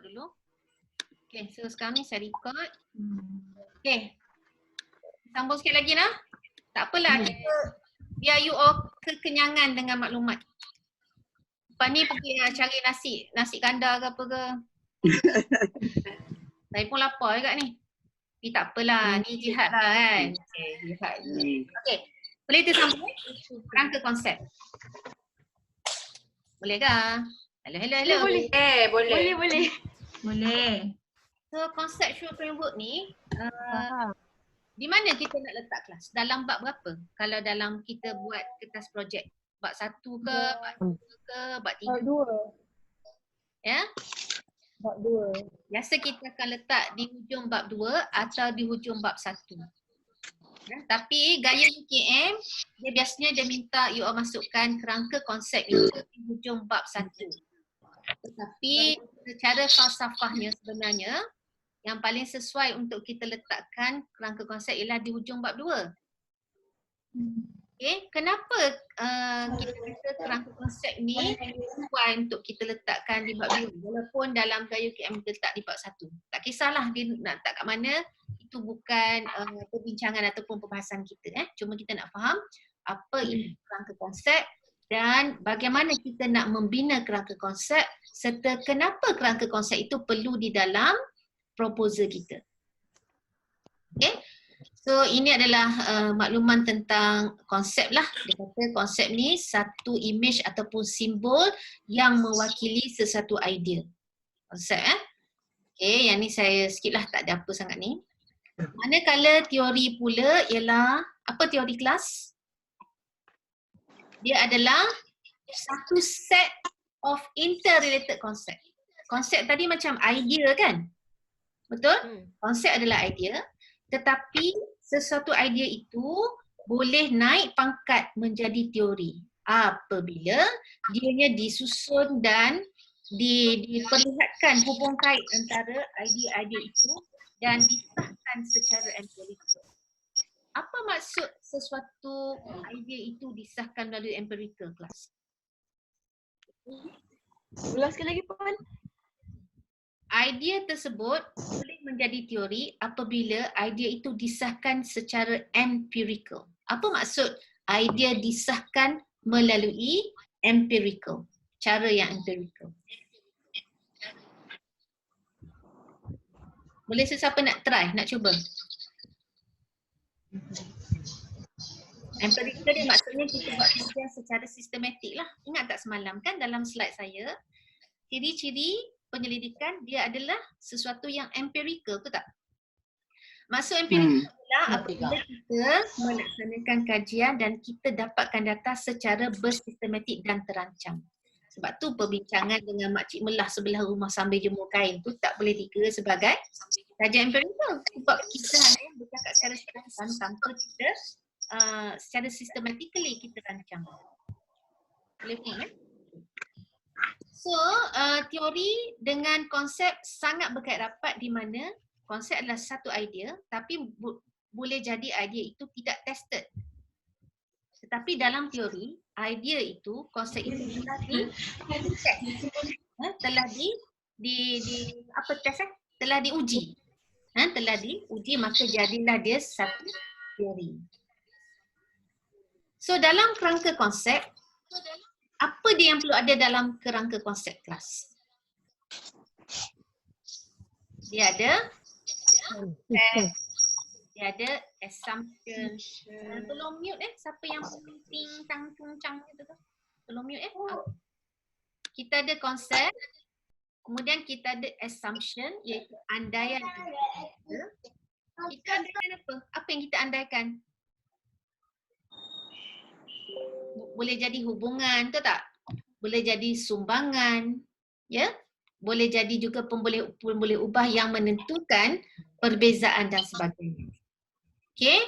dulu. Okay, so sekarang ni saya record. Okay. Sambung sikit lagi nah. Tak apalah, kita biar you all kekenyangan dengan maklumat. Lepas ni pergi cari nasi kandar ke apa ke. Saya pun lapar juga ni. Tapi tak apalah, ni jihad lah kan. Okay, jihad ni. Okay, boleh kita sambung kerangka konsep. Boleh ke? Hello. Boleh. So conceptual framework ni, di mana kita nak letak kelas? Dalam bab berapa? Kalau dalam kita buat kertas projek, bab 1 ke, bab 2 ke, bab 3? Bab 2. Ya? Bab 2. Biasa kita akan letak di hujung bab 2 atau di hujung bab 1. Ya? Tapi gaya UKM, dia biasanya dia minta you all masukkan kerangka konsep itu di hujung bab 1. Tetapi secara falsafahnya sebenarnya, yang paling sesuai untuk kita letakkan kerangka konsep ialah di hujung bab 2. Okay, kenapa kita kata kerangka konsep ni sesuai untuk kita letakkan di bab 2 walaupun dalam gaya UKM kita letak di bab 1. Tak kisahlah dia nak letak kat mana, itu bukan perbincangan ataupun perbahasan kita. Cuma kita nak faham apa itu kerangka konsep dan bagaimana kita nak membina kerangka konsep serta kenapa kerangka konsep itu perlu di dalam proposal kita. Okay. So ini adalah makluman tentang konsep lah. Dia kata konsep ni satu image ataupun simbol yang mewakili sesuatu idea. Konsep Okay, yang ni saya sikit lah, tak ada apa sangat ni. Manakala teori pula ialah, apa teori kelas? Dia adalah satu set of interrelated concept. Konsep tadi macam idea kan? Betul? Konsep adalah idea, tetapi sesuatu idea itu boleh naik pangkat menjadi teori apabila dianya disusun dan diperlihatkan hubung kait antara idea-idea itu dan disahkan secara empirikal. Apa maksud sesuatu idea itu disahkan melalui empirikal kelas? Ulas sekali lagi Puan. Idea tersebut boleh menjadi teori apabila idea itu disahkan secara empirical. Apa maksud idea disahkan melalui empirical? Cara yang empirical. Boleh sesiapa nak try, nak cuba? Empirical ni maksudnya kita buat kajian secara sistematik lah. Ingat tak semalam kan dalam slide saya, ciri-ciri penyelidikan dia adalah sesuatu yang empirical, betul tak? Maksud empirical adalah apabila kita melaksanakan kajian dan kita dapatkan data secara bersistematik dan terancang. Sebab tu perbincangan dengan makcik melah sebelah rumah sambil jemur kain tu tak boleh dikira sebagai kajian empirical. Sebab kita hanya bercakap secara spontan tanpa kita secara systematically kita rancang. Boleh faham So, teori dengan konsep sangat berkait rapat di mana konsep adalah satu idea tapi boleh jadi idea itu tidak tested. Tetapi dalam teori, idea itu, konsep itu telah diuji. Telah diuji, maka jadilah dia satu teori. So, dalam kerangka konsep, apa dia yang perlu ada dalam kerangka konsep kelas? Dia ada assumption. Tolong mute siapa yang ting tang tung cang gitu tu. Tolong mute Kita ada konsep, kemudian kita ada assumption iaitu andaian. Kita andaikan apa? Apa yang kita andaikan? Boleh jadi hubungan, betul tak? Boleh jadi sumbangan, ya? Boleh jadi juga pemboleh ubah yang menentukan perbezaan dan sebagainya. Okey?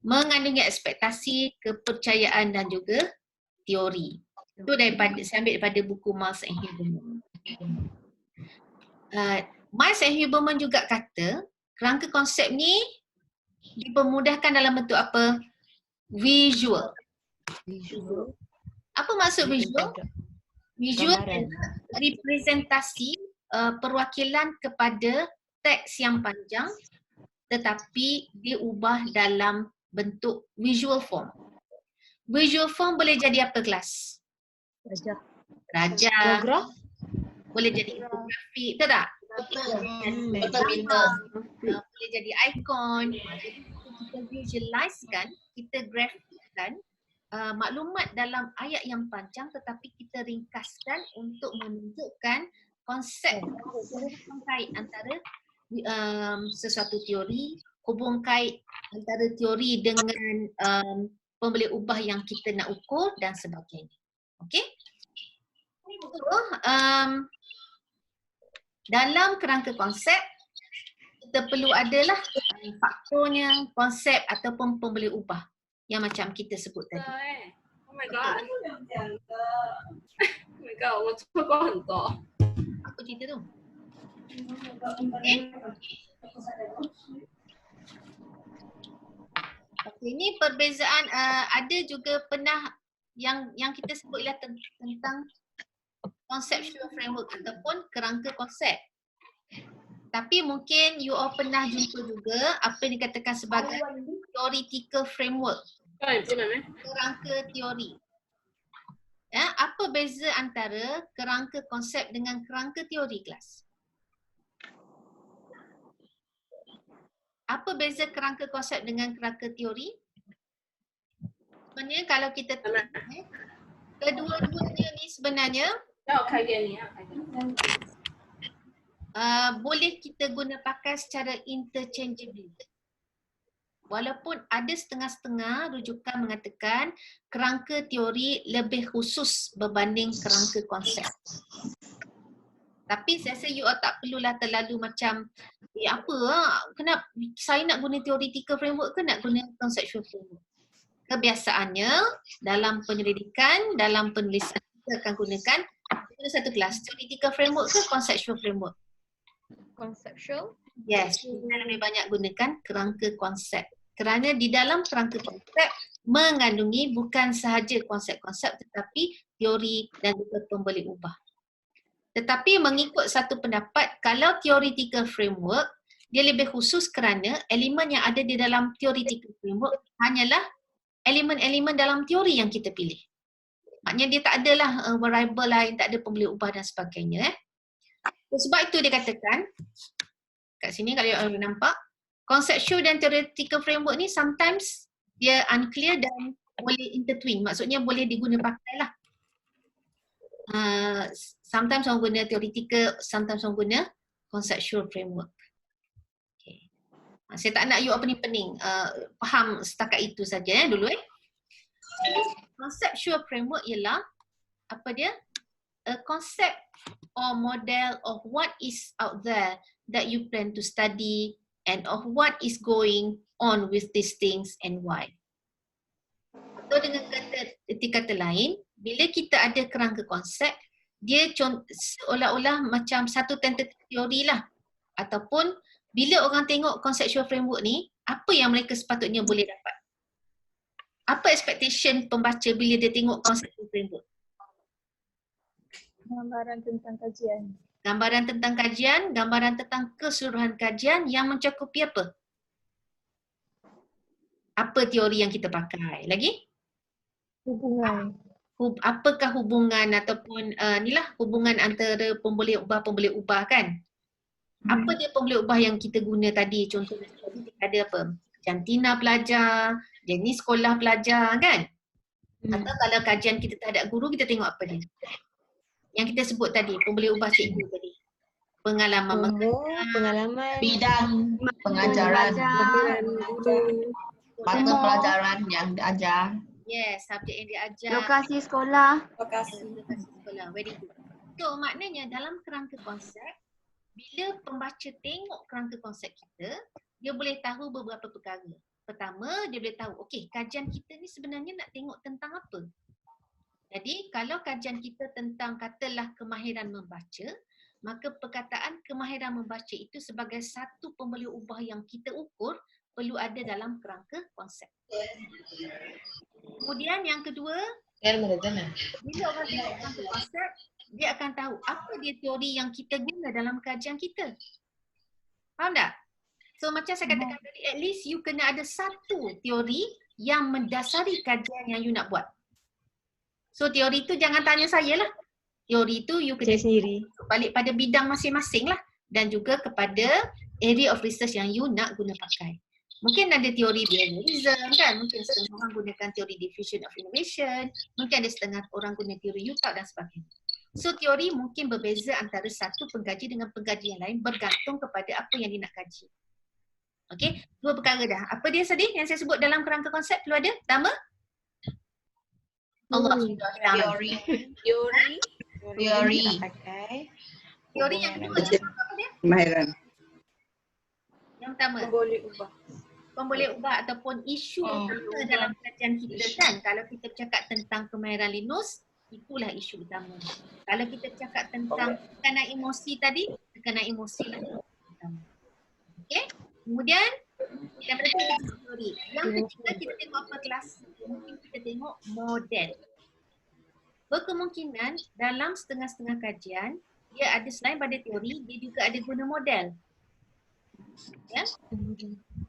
Mengandungi ekspektasi, kepercayaan dan juga teori. Itu saya ambil daripada buku Miles and Huberman. Miles and Huberman juga kata kerangka konsep ni dipermudahkan dalam bentuk apa? Visual. Apa maksud visual? Visual adalah representasi perwakilan kepada teks yang panjang tetapi diubah dalam bentuk visual form. Visual form boleh jadi apa kelas? Rajak. Raja, Graf. boleh jadi infografik, betul tak? Boleh jadi ikon. Jadi kita visualizekan, kita grafikkan maklumat dalam ayat yang panjang tetapi kita ringkaskan untuk menunjukkan konsep hubung kait antara sesuatu teori, hubung kait antara teori dengan pembeli ubah yang kita nak ukur dan sebagainya. Okey? So, dalam kerangka konsep kita perlu adalah faktornya, konsep ataupun pembeli ubah yang macam kita sebut tadi. Oh my god. Oh my god, 我错过很多。 Apa cerita tu? Okay. Okay, ini perbezaan ada juga pernah yang kita sebut ialah tentang conceptual framework ataupun kerangka konsep. Tapi mungkin you all pernah jumpa juga apa yang dikatakan sebagai theoretical framework, 那你不能咩？ kerangka teori. Ya, apa beza antara kerangka konsep dengan kerangka teori, kelas? Apa beza kerangka konsep dengan kerangka teori? Sebenarnya kalau kita tengok, kedua-duanya ni sebenarnya 要我开给你啊，开给你。 boleh kita guna pakai secara interchangeably. Walaupun ada setengah-setengah rujukan mengatakan kerangka teori lebih khusus berbanding kerangka konsep. Tapi saya rasa you all tak perlulah terlalu macam apa lah, kenapa saya nak guna theoretical framework ke nak guna conceptual framework. Kebiasaannya dalam penyelidikan, dalam penulisan kita akan gunakan satu kelas theoretical framework ke conceptual framework. Conceptual. Yes, kita lebih banyak gunakan kerangka konsep. Kerana di dalam kerangka konsep mengandungi bukan sahaja konsep-konsep tetapi teori dan juga pembeli ubah. Tetapi mengikut satu pendapat, kalau theoretical framework, dia lebih khusus kerana elemen yang ada di dalam theoretical framework hanyalah elemen-elemen dalam teori yang kita pilih. Maknanya dia tak adalah variable lain, tak ada pembeli ubah dan sebagainya. Sebab itu dia katakan, kat sini kalau you nampak, conceptual dan theoretical framework ni sometimes dia unclear dan boleh intertwine. Maksudnya boleh diguna pakai lah. Sometimes orang guna theoretical, sometimes orang guna conceptual framework. Okay. Saya tak nak you pening-pening. Faham setakat itu saja dulu. Conceptual framework ialah apa dia? A concept or model of what is out there that you plan to study and of what is going on with these things and why. Atau dengan kata lain, bila kita ada kerangka konsep, dia seolah-olah macam satu tentative teori lah. Ataupun bila orang tengok conceptual framework ni, apa yang mereka sepatutnya boleh dapat? Apa expectation pembaca bila dia tengok conceptual framework? Gambaran tentang kajian. Gambaran tentang kajian, gambaran tentang keseluruhan kajian yang mencakupi apa? Apa teori yang kita pakai? Lagi? Hubungan. Apakah hubungan ataupun inilah hubungan antara pembeli ubah kan? Apa dia pembeli ubah yang kita guna tadi? Contohnya ada apa? Jantina pelajar, jenis sekolah pelajar kan? Atau kalau kajian kita terhadap guru, kita tengok apa dia? Yang kita sebut tadi, pembeli ubah cikgu tadi. Pengalaman mengajar, Pengalaman. Bidang pengajaran, mata pelajaran yang diajar. yes, subjek yang diajar. Lokasi sekolah. Lokasi sekolah. Very good. So maknanya dalam kerangka konsep, bila pembaca tengok kerangka konsep kita, dia boleh tahu beberapa perkara. Pertama, dia boleh tahu, okey, kajian kita ni sebenarnya nak tengok tentang apa? Jadi kalau kajian kita tentang katalah kemahiran membaca, maka perkataan kemahiran membaca itu sebagai satu pembeli ubah yang kita ukur perlu ada dalam kerangka konsep. Kemudian yang kedua, bila orang tengok kerangka konsep, dia akan tahu apa dia teori yang kita guna dalam kajian kita. Faham tak? So macam saya katakan tadi, at least you kena ada satu teori yang mendasari kajian yang you nak buat. So teori tu jangan tanya saya lah. Teori tu you kena sendiri. balik pada bidang masing-masing lah. Dan juga kepada area of research yang you nak guna pakai. Mungkin ada teori behaviorism kan, mungkin setengah orang gunakan teori diffusion of innovation, mungkin ada setengah orang guna teori Utah dan sebagainya. So teori mungkin berbeza antara satu pengkaji dengan pengkaji yang lain bergantung kepada apa yang dia nak kaji. Okey, dua perkara dah. Apa dia tadi yang saya sebut dalam kerangka konsep perlu ada? Pertama, Allah sudah bilang. Teori. Teori. Teori. Teori yang kedua apa dia? Kemahiran. Yang pertama, Boleh ubah. boleh ubah ataupun isu utama dalam kajian kita kan. Kalau kita bercakap tentang kemahiran Linus, itulah isu utama. Kalau kita bercakap tentang tekanan emosi tadi, tekanan emosi lah utama. Okey? Kemudian yang pertama kita teori. Yang ketiga kita tengok apa kelas. Mungkin kita tengok model. Berkemungkinan dalam setengah-setengah kajian, dia ada selain pada teori, dia juga ada guna model. Ya?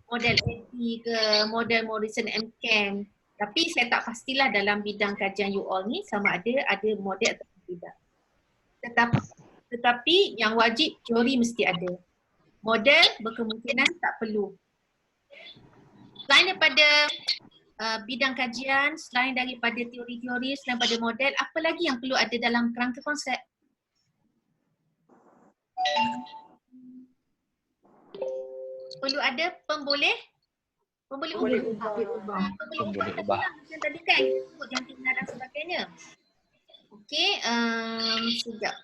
Model AP ke, model Morrison MCAN. Tapi saya tak pastilah dalam bidang kajian you all ni sama ada model atau tidak. Tetapi yang wajib teori mesti ada. Model berkemungkinan tak perlu. Selain daripada bidang kajian, selain daripada teori-teori, selain daripada model, apa lagi yang perlu ada dalam kerangka konsep? Perlu ada pemboleh ubah. Pemboleh ubah. Macam tadi kan, kita sebut jantina dan sebagainya. Okey, sekejap.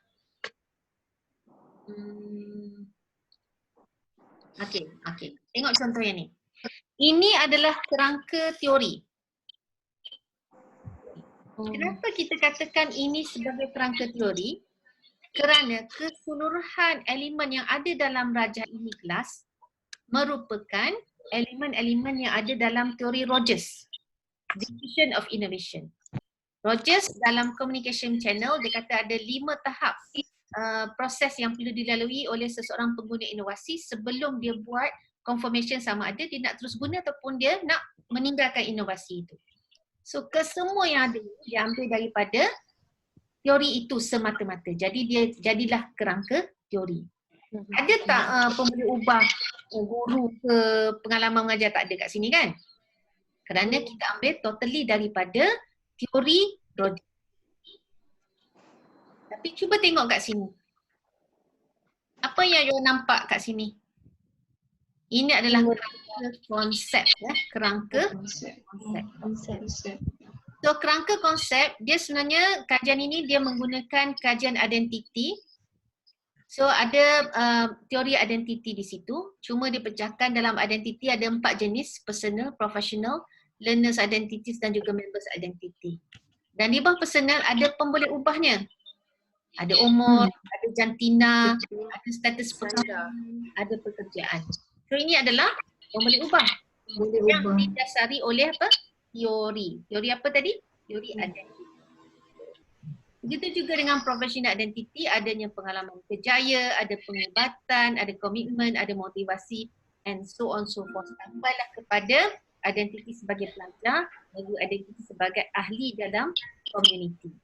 Okey. Tengok contoh yang ni. Ini adalah kerangka teori. Kenapa kita katakan ini sebagai kerangka teori? Kerana keseluruhan elemen yang ada dalam rajah ini kelas merupakan elemen-elemen yang ada dalam teori Rogers, Diffusion of Innovation. Rogers dalam communication channel dia kata ada 5 tahap proses yang perlu dilalui oleh seseorang pengguna inovasi sebelum dia buat confirmation sama ada dia nak terus guna ataupun dia nak meninggalkan inovasi itu. So kesemua yang ada dia ambil daripada teori itu semata-mata. Jadi dia jadilah kerangka teori. Ada tak pemberi ubah guru ke pengalaman mengajar? Tak ada kat sini kan? Kerana kita ambil totally daripada teori Rogers. Tapi cuba tengok kat sini. Apa yang you nampak kat sini? Ini adalah kerangka konsep ya, kerangka konsep. So kerangka konsep dia sebenarnya kajian ini dia menggunakan kajian identiti. So ada teori identiti di situ. Cuma dipecahkan dalam identiti ada 4 jenis, personal, professional, learners identities dan juga members identity. Dan di bawah personal ada pemboleh ubahnya. Ada umur, ada jantina, ada status pengalaman, ada pekerjaan. So ini adalah pemboleh ubah yang didasari oleh apa? Teori. Teori apa tadi? Teori identiti. Begitu juga dengan professional identity, adanya pengalaman kerjaya, ada pengubatan, ada komitmen, ada motivasi and so on so forth. Sampailah kepada identiti sebagai pelajar dan juga identiti sebagai ahli dalam community.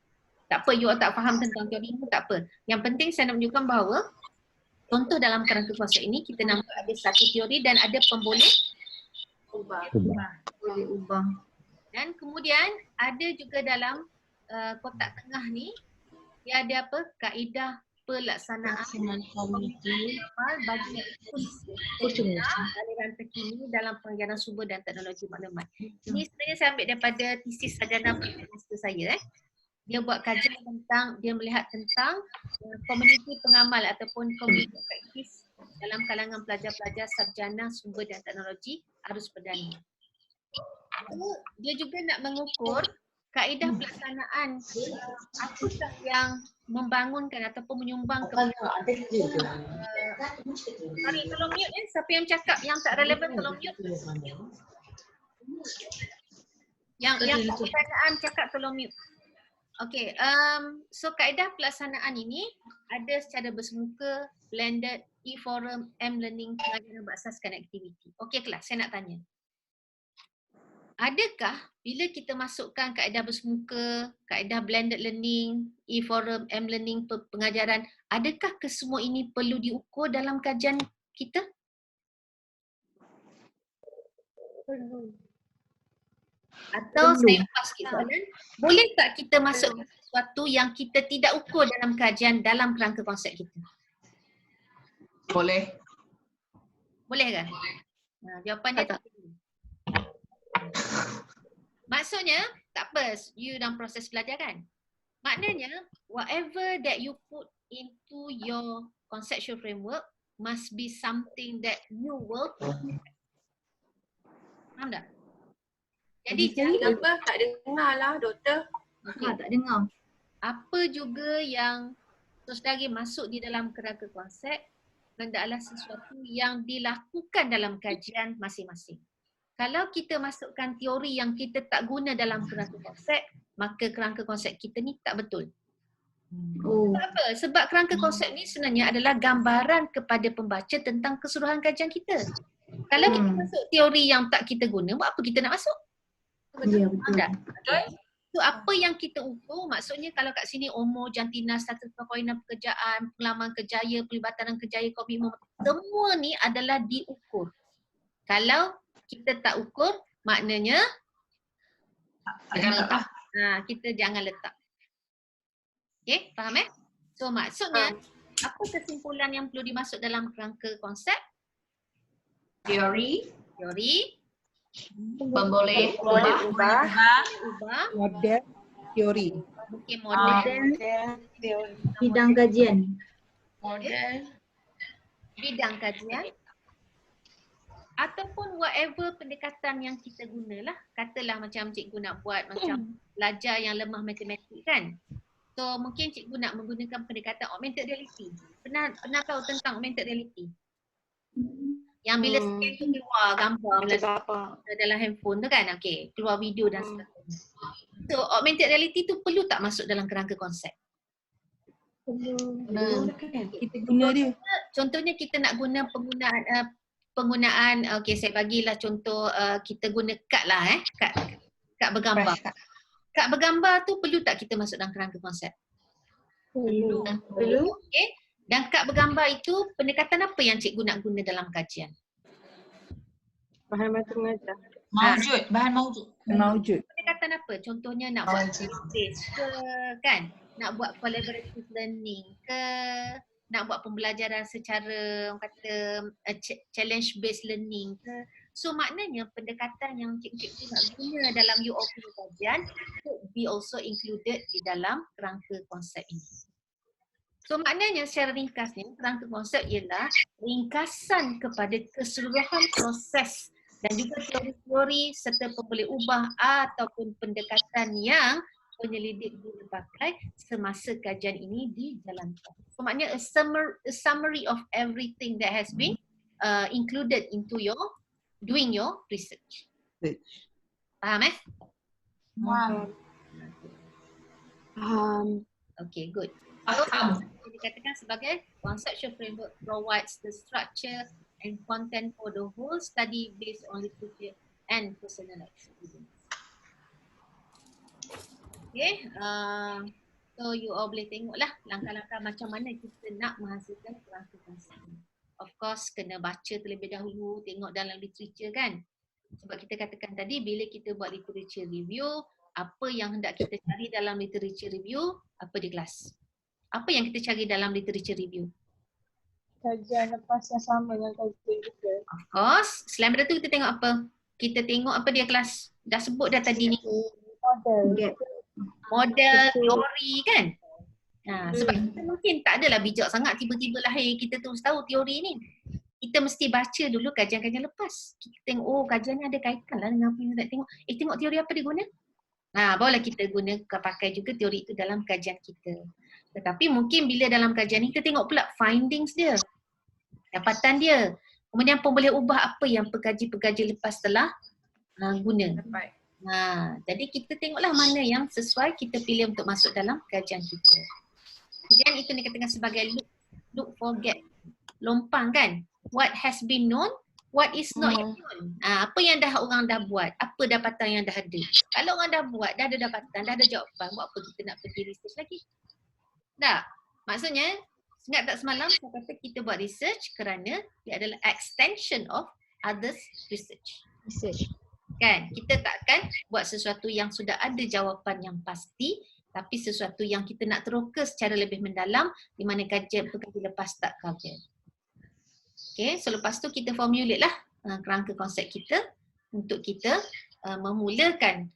Tak apa, you all tak faham tentang teori ini, tak apa. Yang penting saya nak menunjukkan bahawa contoh dalam kerangka konsep ini kita nampak ada satu teori dan ada pemboleh ubah. Dan kemudian ada juga dalam kotak tengah ni dia ada apa? Kaedah pelaksanaan komuniti bagi aliran terkini dalam pengajaran sumber dan teknologi maklumat. Ini sebenarnya saya ambil daripada tesis sarjana master saya. Dia buat kajian tentang, dia melihat tentang komuniti pengamal ataupun komuniti praktis dalam kalangan pelajar-pelajar sarjana sumber dan teknologi arus perdana. Dia juga nak mengukur kaedah pelaksanaan apakah yang membangunkan ataupun menyumbang kepada sorry, tolong mute siapa yang cakap yang tak relevan tolong mute. Yang pertanyaan cakap tolong mute. Okay, so kaedah pelaksanaan ini ada secara bersemuka, blended, e-forum, M-learning, pengajaran berasaskan aktiviti. Okay kelas, saya nak tanya. Adakah bila kita masukkan kaedah bersemuka, kaedah blended learning, e-forum, M-learning, pengajaran, adakah kesemua ini perlu diukur dalam kajian kita? Perlu. Atau saya ubah sikit soalan, boleh tak kita masukkan sesuatu yang kita tidak ukur dalam kajian dalam kerangka konsep kita? Boleh. Boleh kan? Jawapan dia tak perlu. Maksudnya, tak apa, you dalam proses belajar kan? Maknanya, whatever that you put into your conceptual framework must be something that you will. Faham tak? Jadi, Kenapa tak dengar lah doktor? Tak dengar. apa juga yang saudari masuk di dalam kerangka konsep hendaklah sesuatu yang dilakukan dalam kajian masing-masing. Kalau kita masukkan teori yang kita tak guna dalam kerangka konsep, maka kerangka konsep kita ni tak betul. Sebab apa? Sebab kerangka konsep ni sebenarnya adalah gambaran kepada pembaca tentang keseluruhan kajian kita. Kalau kita masuk teori yang tak kita guna, buat apa kita nak masuk? Ya, betul. Okay. So apa yang kita ukur, maksudnya kalau kat sini umur, jantina, status perkahwinan, pekerjaan, pengalaman kerjaya, pelibatan dan kerjaya, komitmen, semua ni adalah diukur. Kalau kita tak ukur, maknanya Jangan letak. kita jangan letak. Okay, faham eh? So maksudnya, apa kesimpulan yang perlu dimasuk dalam kerangka konsep? Teori, Teori, boleh ubah. ubah, Model teori. mungkin model, Bidang kajian. Model. bidang kajian, ataupun whatever pendekatan yang kita gunalah. Katalah macam cikgu nak buat macam pelajar yang lemah matematik kan. So mungkin cikgu nak menggunakan pendekatan augmented reality. Pernah tahu tentang augmented reality? Yang bila scan tu keluar gambar dalam handphone tu kan, okay, keluar video dan sebagainya. So augmented reality tu perlu tak masuk dalam kerangka konsep? Kita guna dia. Contohnya kita nak guna penggunaan okey, saya bagilah contoh, kita guna kad lah kad bergambar. Kad bergambar tu perlu tak kita masuk dalam kerangka konsep? Perlu. Okey. Dan kad bergambar itu pendekatan apa yang cikgu nak guna dalam kajian? Bahan mata mengajar. Bahan mawjud. Mawjud. Pendekatan apa? Contohnya nak buat space ke kan? Nak buat collaborative learning ke? Nak buat pembelajaran secara orang kata challenge based learning ke? So maknanya pendekatan yang cikgu nak guna dalam UOP kajian could be also included di dalam kerangka konsep ini. So maknanya secara ringkasnya kerangka konsep ialah ringkasan kepada keseluruhan proses dan juga teori-teori serta pemboleh ubah ataupun pendekatan yang penyelidik guna pakai semasa kajian ini dijalankan. So maknanya a summary of everything that has been included into your doing your research. Faham eh? Okay, good. So, dikatakan sebagai conceptual framework provides the structure and content for the whole study based on literature and personal experience. Okay, so you all boleh tengoklah langkah-langkah macam mana kita nak menghasilkan kerangka konsep. Of course, kena baca terlebih dahulu, tengok dalam literature kan. Sebab kita katakan tadi, bila kita buat literature review, apa yang hendak kita cari dalam literature review, apa di kelas? Apa yang kita cari dalam literature review? Kajian lepas yang sama dengan kajian kita. Of course, selain daripada tu kita tengok apa? Kita tengok apa dia kelas? Dah sebut dah tadi ni. Model, teori kan? Sebab kita mungkin tak adalah bijak sangat tiba-tiba lahir kita terus tahu teori ni. Kita mesti baca dulu kajian-kajian lepas. Kita tengok, oh kajian ni ada kaitan lah dengan apa yang nak tengok. Tengok teori apa dia guna? Barulah kita guna pakai juga teori itu dalam kajian kita. Tetapi mungkin bila dalam kajian ni kita tengok pula findings dia, dapatan dia. Kemudian pemboleh ubah apa yang pengkaji-pengkaji lepas telah guna. Jadi kita tengoklah mana yang sesuai kita pilih untuk masuk dalam kajian kita. Kemudian itu dikatakan sebagai look forget. Lompang kan? What has been known, what is not yet known. Apa yang orang dah buat, apa dapatan yang dah ada. Kalau orang dah buat, dah ada dapatan, dah ada jawapan, buat apa kita nak pergi research lagi? Tak? Maksudnya, ingat tak semalam saya kata kita buat research kerana dia adalah extension of others research. Kan? Kita takkan buat sesuatu yang sudah ada jawapan yang pasti, tapi sesuatu yang kita nak teroka secara lebih mendalam di mana kajian lepas tak cover. Okay, so lepas tu kita formulate lah kerangka konsep kita untuk kita memulakan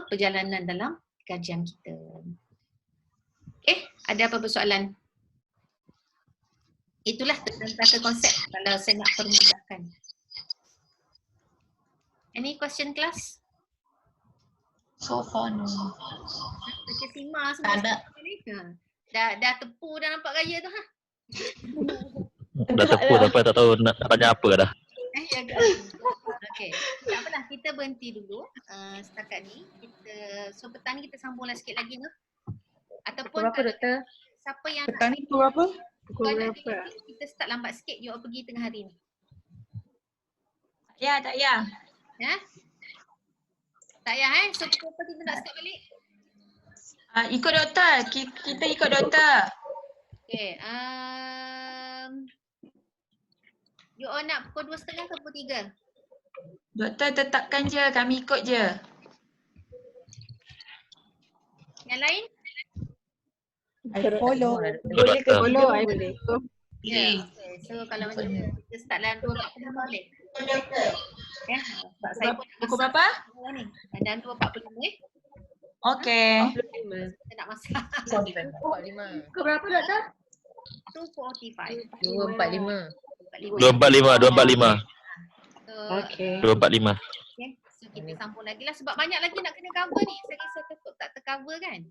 perjalanan dalam kajian kita. Okay, ada apa persoalan? Itulah tentang konsep kalau saya nak permudahkan. Any question class? So far no. Baca Sima semua. Tak ada. Dah tepu dah nampak raya tu ha? Dah tepu sampai tak tahu nak tanya apa dah. Ya ke? Okey. Tak apalah, kita berhenti dulu setakat ni. So petang ni kita sambunglah sikit lagi ke? Ataupun Berapa doktor? siapa yang Petang ni pukul berapa? Pukul nak berapa? kita start lambat sikit, you all pergi tengah hari ni. Ya, tak ya. Ya? Tak payah So pukul berapa kita nak start balik? Ikut doktor. Kita ikut doktor. Okey. You all nak pukul 2.30 ke pukul 3? Doktor tetapkan je, kami ikut je. Yang lain? I follow. Boleh ke follow? I boleh. Ya. Okay. So kalau macam tu, kita start dalam 2.40 boleh? Ya. Sebab saya pun nak Pukul masak berapa? ni. Dalam 2.45 Okey. kita nak masak. 45. Pukul berapa doktor? 2.45. 245. 245. So, Okey. 245. okay. So kita sambung lagi lah sebab banyak lagi nak kena cover ni. Saya rasa takut tak tercover kan?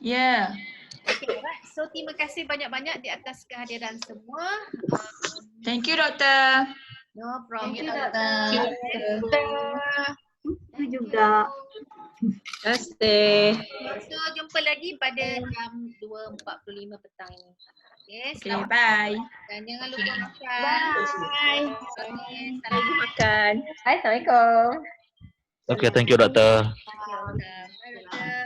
Ya. Okay, alright. So terima kasih banyak-banyak di atas kehadiran semua. Thank you doktor. No problem. Thank you doktor. Itu juga. Terima kasih. So jumpa lagi pada jam 2.45 petang ini. Okay, Okay, selamat bye. dan jangan lupa makan. Bye. Salam Makan. Hai, Assalamualaikum. Okay, thank you doktor. Bye, doktor.